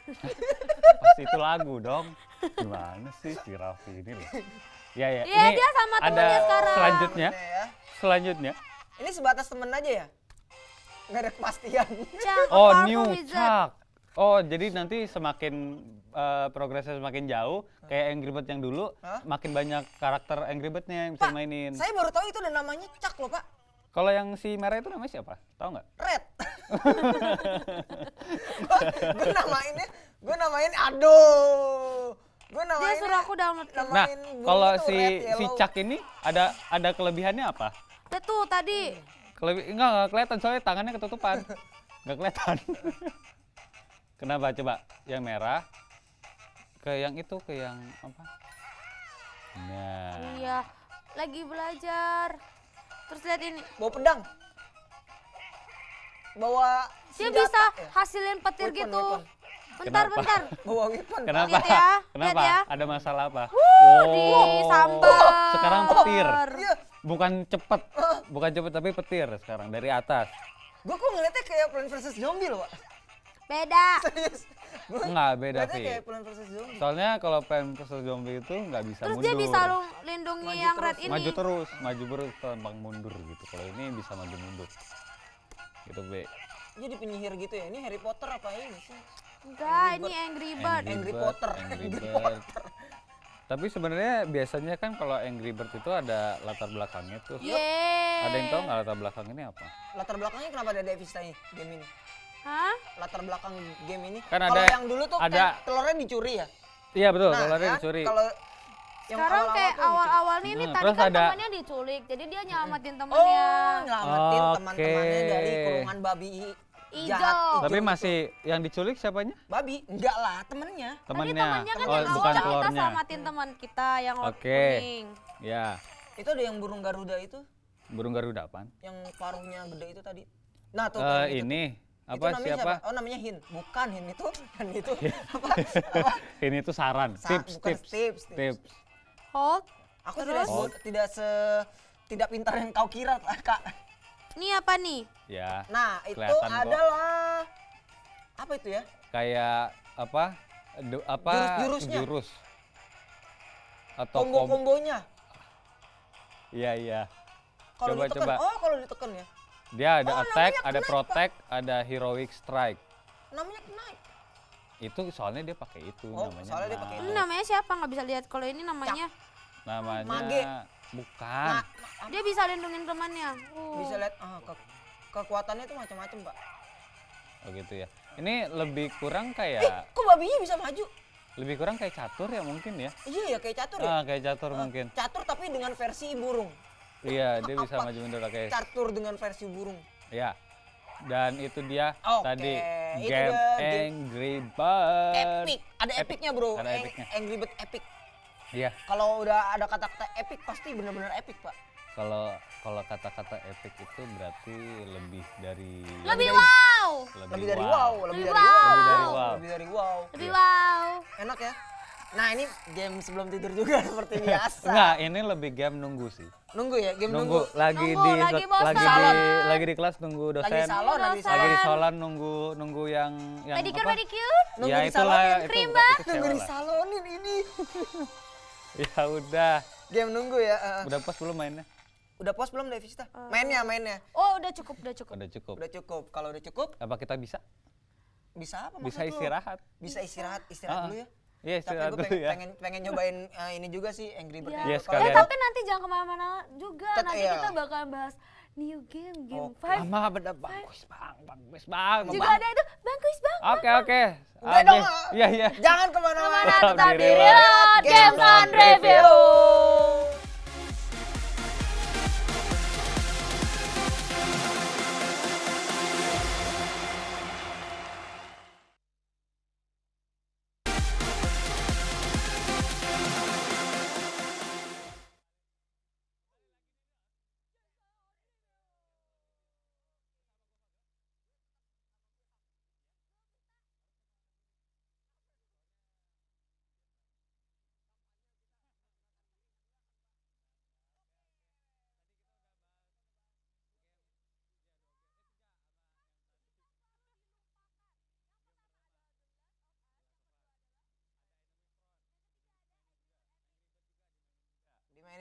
Pasti itu lagu dong. Gimana sih si Raffi ini loh. Ya ya, Iya, ini dia sama ada temennya sekarang. selanjutnya. Temennya ya. Selanjutnya. Ini sebatas temen aja ya? Nggak ada kepastian. Chuck, a Oh, powerful New wizard. Chuck. Oh, jadi nanti semakin progresnya semakin jauh, kayak Angry Bird yang dulu, Hah? makin banyak karakter Angry Bird-nya yang bisa Pak, mainin. saya baru tahu itu ada namanya Chuck loh, Pak. Kalau yang si merah itu namanya siapa? Tahu nggak? Red. gue namain aduh. Gue Dia namain suruh aku download. Nah, namain burung kalau itu si red, si yellow. Chuck ini ada kelebihannya apa? Lihat tuh tadi. Enggak kelihatan soalnya tangannya ketutupan. Nggak kelihatan. Kenapa coba? Yang merah ke yang itu, ke yang apa? Nah. Iya, lagi belajar. Terus lihat ini. Bawa pedang. Bawa Dia senjata, bisa ya? hasilin petir Weapon, gitu. weapon. Bentar, Kenapa? bentar. Bawa weapon. Pak. Kenapa? Lihat ya, Kenapa? lihat ya. Ada masalah apa? Disambar. Sekarang petir. Iya. Bukan cepet, bukan cepet tapi petir sekarang dari atas. Gue kok ngeliatnya kayak Plan vs Zombie loh, Pak. Beda. Serius. Gua Enggak, beda, ngeliatnya Vi. kayak Plan vs Zombie. Soalnya kalau Plan vs Zombie itu nggak bisa Terus mundur. dia bisa lindungi Maju yang terus. red ini. Maju terus tampang mundur gitu. Kalau ini bisa maju mundur. Gitu, Be. Jadi penyihir gitu ya. Ini Harry Potter apa ini sih? Enggak, ini Angry Bird. Angry Potter. Angry Angry Bird. Tapi sebenarnya biasanya kan kalau Angry Bird itu ada latar belakangnya tuh. Yeay. Ada yang tahu nggak latar belakang ini apa? Latar belakangnya kenapa ada Devista ini game ini? Hah? Latar belakang game ini. Kan Kalau ada- yang dulu tuh ada- kan telurnya dicuri ya. Iya betul, Nah, telurnya kan? dicuri. Kalau yang Sekarang awal-awal kayak tuh dicuri. awal-awal nih Hmm, tadi terus kan ada- temannya diculik. Jadi dia nyelamatin Oh, temannya. nyelamatin Oke. teman-temannya dari kurungan babi Hijau. jahat. Tapi hijau masih yang diculik siapanya? itu. Babi? Enggak lah, temennya. Tadi Temannya. temannya kan Oh, yang bukan awal kita telurnya. selamatin teman kita yang Oke. kuning. Ya, Itu ada yang burung Garuda itu, burung Garuda apaan? yang paruhnya gede itu tadi. Nah, tuh Eh, kayak gitu. ini Itu apa namanya siapa? Oh, namanya Hin. Bukan Hin itu. Hin itu apa? Ini tuh saran, tips, bukan tips, tips. Hulk. Aku Terus? tidak pintar yang kau kira, Kak. Ini apa nih? Ya, Nah, itu kelihatan kok. adalah apa itu ya? Kayak apa? Jurus-jurusnya. Jurus. Atau Kombo-kombonya. Iya, iya. Kalau Coba, ditekan. coba. Oh, kalau ditekan ya. Dia ada Oh, attack, namanya ada knife, protect, ada heroic strike. Namanya knife. Itu soalnya dia pakai itu Oh, namanya. soalnya dia pakai Ini knife. namanya siapa? Nggak bisa lihat. Kalau ini namanya Namanya Mage. bukan. Nah, dia bisa lindungin temannya. bisa lihat kekuatannya itu macam-macam, Pak. Oh gitu ya. Ini lebih kurang Eh, kayak kok babinya bisa maju? lebih kurang kayak catur ya mungkin ya. Iya ya, kayak catur ya. Ah, kayak catur mungkin. Catur tapi dengan versi burung. Iya, dia bisa maju mundur kayak. Catur dengan versi burung. Ya. Dan itu dia Oke, tadi itu game dia game Angry Bird. Epic. Ada epicnya, Bro. Ada epicnya. Angry Bird epic. Iya. Kalau udah ada kata-kata epic pasti benar-benar epic, Pak. Kalau kata-kata epic itu berarti lebih dari Lebih wow. Lebih dari wow, lebih dari wow. wow, Lebih dari wow. lebih dari wow. Lebih wow. Enak ya. Nah, ini game sebelum tidur juga seperti biasa. Enggak, ini lebih game nunggu sih. Nunggu ya, game Nunggu nunggu. lagi Nunggu, di lagi bosan. lagi di Salon. lagi di kelas nunggu dosen. Lagi salon, lagi Dosen. Lagi di salon. salon nunggu yang Pedicure, apa? pedicure. Nunggu Ya di itulah salonin. itu. Krim, itu Bang. cewek Nunggu di lah. salonin ini. Ya udah. Game nunggu ya. Udah pas belum mainnya? Udah puas belum Devista? Mainnya. Oh, udah cukup, udah cukup. Udah cukup. Udah cukup. Kalau udah cukup, Apa kita bisa? bisa apa Bisa maksud lu? istirahat. Bisa istirahat Ah. dulu ya. Iya, Tapi istirahat gue dulu ya. pengen nyobain ini juga sih Angry Bird. Ya. Iya, Kalau- sekalian. Tapi nanti jangan kemana-mana juga. Nanti iya. kita bakalan bahas new game, game Oke. 5. Mama beda bagus bang. Juga ada itu, bagus bang. Oke. Udah dong. Iya iya. Jangan kemana-mana. Kemana tetap Di di Reload Reload Games on Review.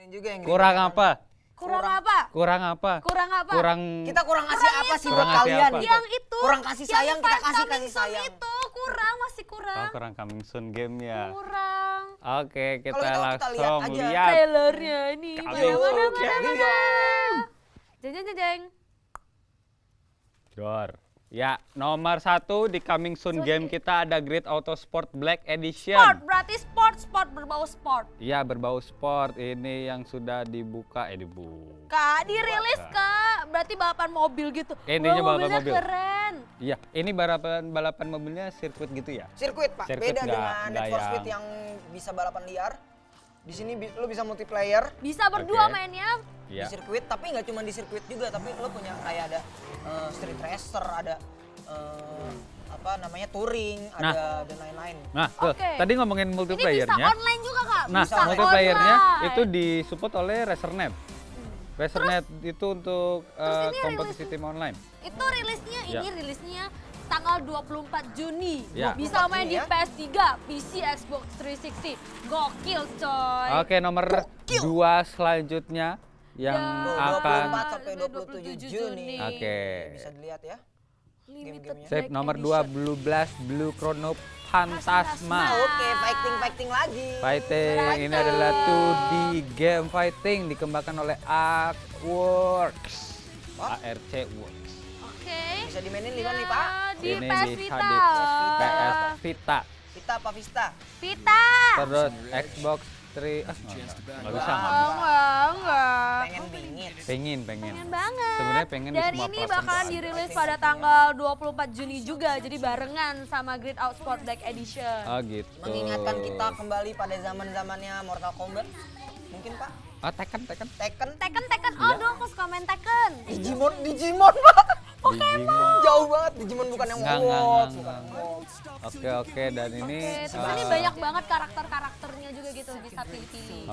Ini juga yang Kurang apa? Kurang apa? Kurang apa? Kurang apa? Kurang Kita kurang kasih apa sih buat Kurang kasih kalian? apa? gitu? Yang itu. Kurang kasih sayang, yang kita Five kasih Coming Soon sayang. itu kurang, masih kurang. Oh, kurang coming soon game ya. Kurang. Oke, kita Kalau itu kita langsung lihat aja. lihat. Trailernya ini. Coming soon Mana? Jeng jeng jeng jeng. Dor. Ya, nomor 1 di coming soon game kita ada Grid Autosport Black Edition. Sport, berarti sport berbau sport. Iya, berbau sport. Ini yang sudah dibuka, dibuka. Kak, dirilis Kak. Berarti balapan mobil gitu. Intinya Wah, balapan mobilnya mobil. keren. Iya, ini balapan mobilnya sirkuit gitu ya? Sirkuit Pak, Sirkuit beda nggak- dengan nggak Need for Speed yang bisa balapan liar. Di sini lu bisa multiplayer Bisa berdua Oke. mainnya. Iya. di sirkuit, tapi nggak cuma di sirkuit juga, tapi lu punya kayak ada street racer, ada apa namanya touring, ada dan lain-lain. Nah, tuh, Oke. tadi ngomongin Ini bisa multiplayernya. online juga Kak. Nah, Bisa multiplayernya online. itu disupport oleh Racernet. Racernet itu untuk ini kompetisi tim online. Itu rilisnya, Ya. ini rilisnya tanggal 24 Juni. Ya. Bisa main di Juni ya. PS3, PC, Xbox 360. Gokil coy. Oke, nomor 2 selanjutnya yang Ya. akan 24 sampai 27 Juni. Oke. Bisa dilihat ya. Limited Game-gamenya. Save Black nomor Edition. 2 Blue Blast Blue Chrono Phantasma. Oke, fighting lagi. Fighting ini adalah 2D game fighting dikembangkan oleh Artworks. ARC Works. Oke. Bisa dimainin di mana nih, Pak? Di Ini PS di Vita. HD. PS Vita. Vita apa Vista? Vita. Terus Xbox 3 nggak bisa nggak. Enggak. Pengen bingit. Pengen. Pengen banget. Sebenarnya pengen di Dan semua ini platform bakalan ada. dirilis pada tanggal 24 Juni juga. Jadi barengan sama Grid Autosport Black Edition. Oh gitu. Mengingatkan kita kembali pada zaman-zamannya Mortal Kombat. Mungkin, Pak? Oh, Tekken. Tekken. Tekken. Oh, dulu aku suka main Tekken. Digimon, Pak. Digimon. Jauh banget. Digimon bukan yang Nggak, Wolf, nggak. bukan yang Wolf. Oke, dan ini Terus ini banyak banget karakternya juga gitu bisa pilih-pilih.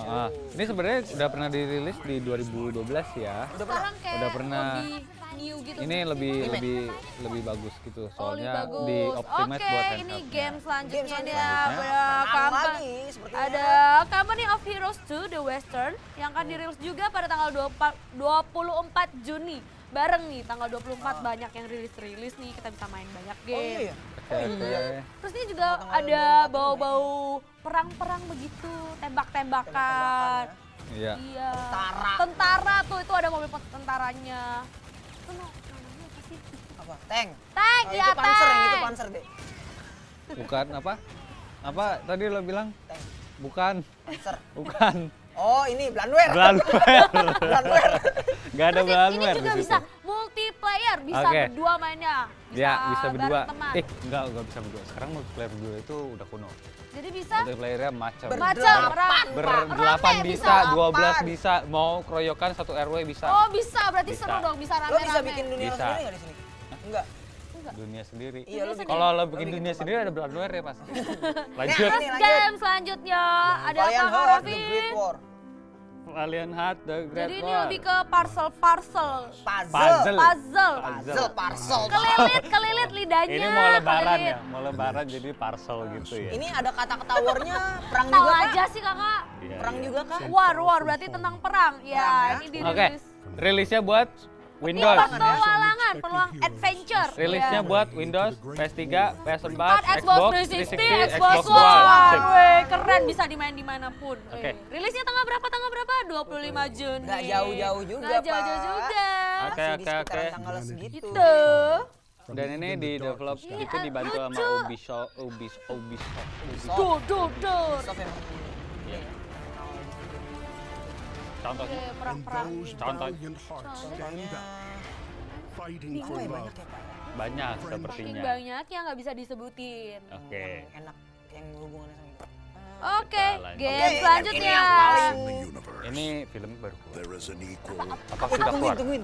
Ini sebenarnya udah pernah dirilis di 2012 ya. Sekarang kayak Udah pernah. lebih new gitu. Ini lebih bagus gitu. Oh, lebih Soalnya bagus. di optimize buat Oke, ini handheldnya. game selanjutnya Game dia selanjutnya. ada Perang company, lagi, sepertinya. ada Company of Heroes 2 The Western yang akan dirilis juga pada tanggal 24 Juni. Bareng nih tanggal 24 banyak yang rilis nih, kita bisa main banyak Oh iya game. ya? Oke. Terus ini juga ada bau-bau perang-perang begitu, tembak-tembakan. Iya. Iya. Tentara. Tentara tuh, itu ada mobil tentaranya. Itu namanya apa sih? Apa? Tank. Tank, Oh, ya itu Panzer, yang itu tank. Panzer deh. Bukan apa? Apa tadi lo bilang? Tank. Bukan. Panzer. Bukan. Oh, ini Blandware. Blandware. Gak ada Terus ini Blandware juga di bisa situ. multiplayer, bisa Oke. berdua mainnya. Ya, bisa berdua. bareng teman. Enggak bisa berdua. Sekarang multiplayer berdua itu udah kuno. Jadi bisa Multiplayernya macam. macam orang. Berdelapan Rame bisa, 12 bisa, mau keroyokan satu RW bisa. Oh bisa, berarti Bisa. seru dong, bisa Lo bisa rame-rame. bikin dunia lo Bisa. sendiri nggak di sini? Enggak. Dunia sendiri. Iya, lo bikin. Kalau lo bikin dunia sendiri ada Blandware ya pasti. Lanjut. Nih, Terus lanjut. game selanjutnya ada apa Valiant Kak Heart, The Raffi? Great War. Alien Heart, The Great Jadi ini War. lebih ke parcel. Puzzle. Parcel. Kelilit lidahnya. Ini mau lebaran kelilit. ya, mau lebaran jadi parcel gitu ya. Ini ada kata-kata war-nya perang Tahu juga, Pak. aja sih kakak. Iya, Perang iya. juga, Kak. War berarti tentang perang. Perang, Ya, ya. ini Oke, dirilis. rilisnya buat Windows. Petualangan, peluang adventure. Rilisnya Ya. buat Windows, PS3, PS4, Xbox 360, Xbox One. Sip. Weh, keren bisa dimain dimanapun. Oke. Rilisnya tanggal berapa? 25 Juni. Nggak jauh-jauh juga, Nggak jauh-jauh Pak. juga. Oke, Masih di oke, sekitaran oke. tanggal segitu. Gitu. Dan ini di develop itu dibantu sama lucu. Ubisoft. Dur. Ubisoft emang Iya. Contohnya, Oke, perang-perang. contohnya contohnya Fighting apa ya banyak ya, Pak? banyak Saking sepertinya. banyak yang nggak bisa disebutin. Oke. Enak yang hubungannya sama itu. Oke, lanjut. game Oke, selanjutnya. ini yang paling Ini film baru keluar. Apa Oke, sudah keluar? tungguin.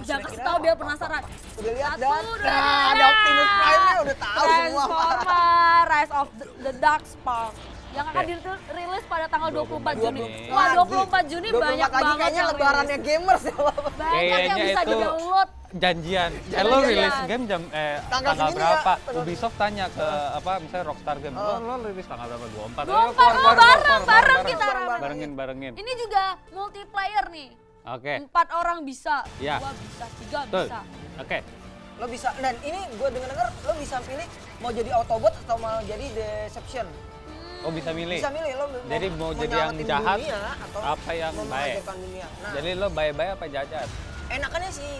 Jangan kasih tahu biar penasaran. Udah lihat Satu, dan udah nah, lihat. ada Optimus Prime-nya udah tahu semua, Pak. Transformer Rise of the Dark Spark. yang akan dirilis pada tanggal 24 Juni. 24 Wah, 24 Juni 24 banyak lagi banget kayaknya yang lebarannya rilis. gamers ya Bapak. Banyak yang Kayaknya bisa itu di-download. janjian. Janjian. Lo rilis game jam Tanggal tanggal segini berapa? ya, tanggal- Ubisoft tanya ke apa misalnya Rockstar Game. Lo rilis tanggal berapa? 24. 24, oh bareng kita rame. Barengin. Ini juga multiplayer nih. Oke. 4 orang bisa, Ya. 2 bisa, 3 Betul. bisa. Oke. Lo bisa, dan ini gue denger lo bisa pilih mau jadi Autobot atau mau jadi Deception. Oh bisa milih. Bisa milih lo Jadi mau jadi yang nyelamatin jahat dunia atau apa yang mau baik. menghancurkan dunia. Nah, Jadi lo baik-baik apa jahat? enakannya sih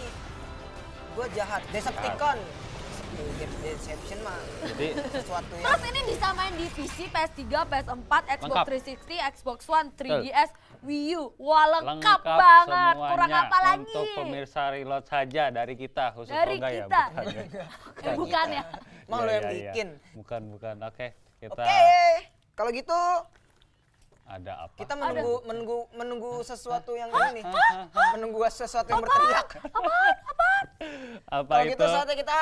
gue jahat. Decepticon. Deception mah Jadi sesuatu yang Terus ini bisa main di PC, PS3, PS4, Xbox Lengkap. 360, Xbox One, 3DS, Wii U. Wah lengkap banget, semuanya kurang apa lagi? untuk pemirsa Reload saja dari kita khusus Dari Toga ya, kita. bukan ya? Bukan ya? Emang lo Iya, yang iya, iya. bikin. Bukan. Oke, kita Oke, kalau gitu ada apa? kita menunggu sesuatu yang ini nih. Menunggu sesuatu yang berteriak. Apa Kalau itu? gitu saatnya kita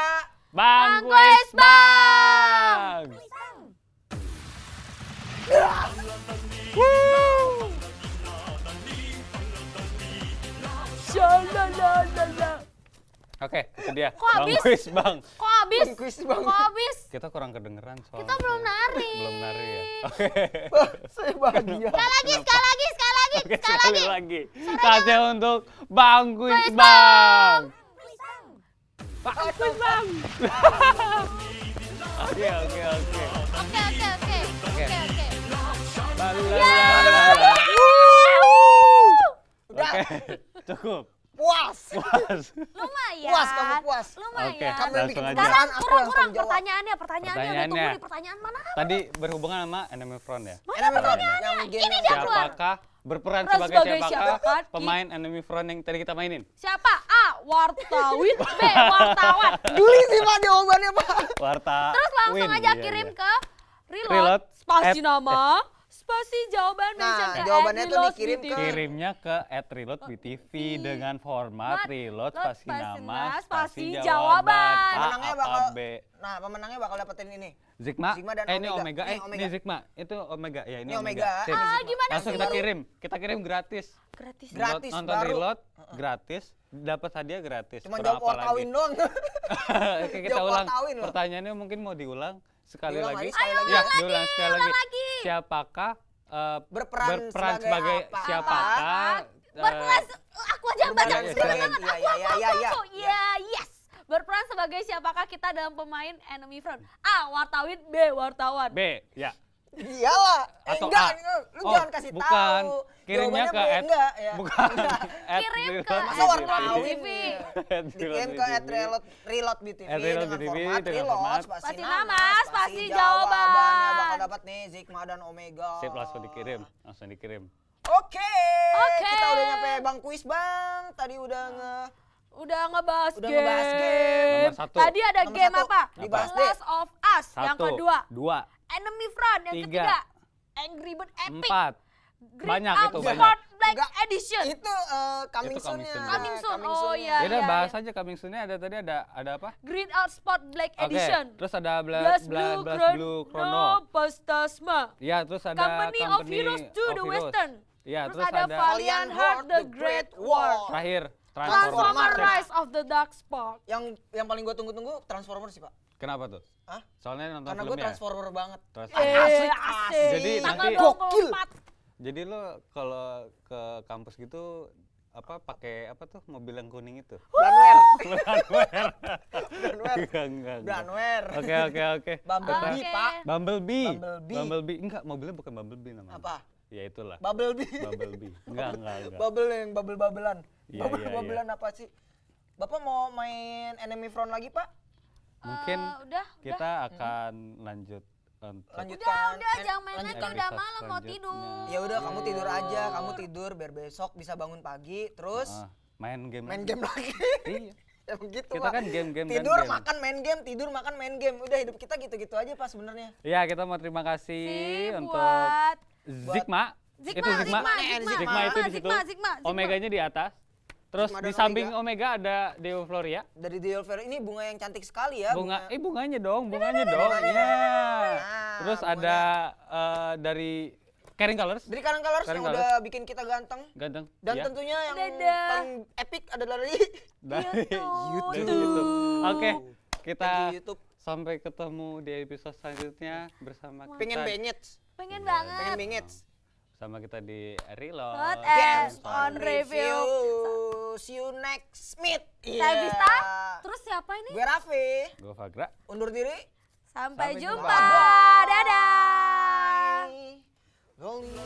Bang Bang Kuis Kuis Bang! Shalalala. Oke, itu dia. Kok Bang habis? Kuis Bang. Kok habis? Bang Kuis Bang. Kok habis? Kita kurang kedengeran soalnya. Kita belum nari. Belum nari ya. Oke. saya bahagia. Sekali lagi. Sekali lagi. Saatnya untuk Bang Kuis Bang. Bang Kuis Bang. Oke. Oke. Lalalala. Udah. Oke, cukup. Puas. Lumayan. Puas, kamu puas. Lumayan. Oke, Kamu yang langsung bikin aja. kerjaan, Sekarang aku kurang langsung jawab. pertanyaannya udah tunggu Pertanyaannya. nih, pertanyaan mana? Tadi berhubungan sama Enemy Front ya. Enemy Front yang game Ini yang dia keluar. Siapakah berperan Peran sebagai sebagai siapakah siapa? pemain Enemy Front yang tadi kita mainin? Siapa? A. Wartawan, B. Wartawan. Geli sih Pak jawabannya Pak. Warta. Terus langsung Win. aja Iya, kirim iya. ke Reload reload, spasi at- nama, spasi jawaban, Nah, mention ke jawabannya tuh @reload dikirim BTV. ke- Kirimnya ke @reloadbtv dengan format reload spasi nama spasi jawaban. jawaban. A, Pemenangnya apa, bakal B. Nah, pemenangnya bakal dapetin ini. Zigma, Zigma dan ini Omega. Omega, Ini ini Omega. Zigma, itu Omega, ya ini Ini Omega. Sip. Ah, gimana Langsung sih? kita kirim gratis. Gratis. Gratis, Nonton baru. reload gratis, dapat hadiah gratis. Cuma Kurang jawab apa lagi? wartawin doang. Oke, kita Jawab ulang. wartawin loh. Pertanyaannya mungkin mau diulang sekali Diulang lagi. lagi, sekali lagi. Ya, Ayo, diulang sekali ulang lagi. lagi. Siapakah Berperan sebagai sebagai apa? siapakah? Berperan, aku aja yang baca. Berperan sebagai- Sebentar, Iya. Iya, yes. Berperan sebagai siapakah kita dalam pemain Enemy Front? A. Wartawan, B. Wartawan. B, ya. Iyalah. Atau Enggak, A. lu Oh, jangan kasih bukan. tahu. Kirimnya Jawabannya ke B, enggak ya. Bukan. Kirim ke Masa wartawan TV. Dikirim ke @reload BTV @reload dengan BTV format dengan reload, format spasi Spasi nama, nama, spasi jawabannya jawaban. bakal dapat nih Zigma dan Omega. Sip, langsung dikirim. Oke. Oke. Kita udah nyampe Bang Kuis Bang. Tadi udah Udah ngebahas Udah game. ngebahas game. Nomor satu. Tadi ada Nomor game satu. apa? Dibahas The deh. Last of Us. Yang Satu, kedua. 2, Enemy Front. Yang Tiga. ketiga. Angry Bird Epic. 4. Great Banyak itu, Outsport banyak. Black Enggak. Edition. itu coming Itu soon-nya. Coming soon. Oh soon-nya. iya. Ya udah iya, bahas iya. aja coming soon-nya ada tadi ada apa? Green Outsport Black Oke, Edition. terus ada Blast Blue Chrono. Postasma. Iya, terus ada Company of Heroes to the Western. Iya, Terus terus ada ada Valiant Heart The Great War. terakhir Transformer Transformers. Rise of the Dark Spark. Yang paling gue tunggu-tunggu Transformers sih, Pak. Kenapa tuh? Hah? Soalnya nonton Karena gue filmnya. Transformer banget. Asik. Jadi Tanggal nanti- 24. Jadi lo kalau ke kampus gitu apa pakai apa tuh mobil yang kuning itu? Danwer. Danwer. Danwer. Enggak. Danwer. Oke. Bumblebee, Oke. Pak. Bumblebee. Bumblebee. Enggak, mobilnya bukan Bumblebee namanya. Apa? Ya itulah. Bumblebee. Bumblebee. Enggak. Bubble yang bubble-bubblean. Iya, iya, Bubble-bubblean apa sih? Bapak mau main Enemy Front lagi, Pak? Mungkin Udah. kita akan lanjut untuk Lanjutkan. Jangan main lagi, episode udah malam mau selanjutnya. tidur. Ya udah kamu tidur aja, kamu tidur biar besok bisa bangun pagi, terus main game. main game lagi. Iya. Ya begitu, Kita Pak. kan game-game dan Tidur, game. makan, main game, tidur, makan, main game. Udah hidup kita gitu-gitu aja, Pak sebenarnya. Ya, kita mau terima kasih Sip, untuk buat Zigma. Itu Zigma. Zigma Zigma itu di situ. Zigma. Omeganya di atas. Terus Madonna di samping Omega ada Dewa Floria. Dari Deolver ini bunga yang cantik sekali ya. Bunganya dong. Ya. Terus ada dari Caring Colors. Dari Caring Colors yang Caring udah bikin kita ganteng. Ganteng. Dan ya. tentunya yang Dadah. paling epic adalah dari Dari YouTube. YouTube. Oke, kita di YouTube. sampai ketemu di episode selanjutnya bersama Pengen kita. bengit. Pengen Pengen banget. bengit. Bersama kita di Hot Reload. and on review. See you next meet. Saya Vista. Terus siapa ini? Gue Raffi. Gue Fagra. Undur diri. Sampai Sampai jumpa. jumpa. Dadah. Rolling.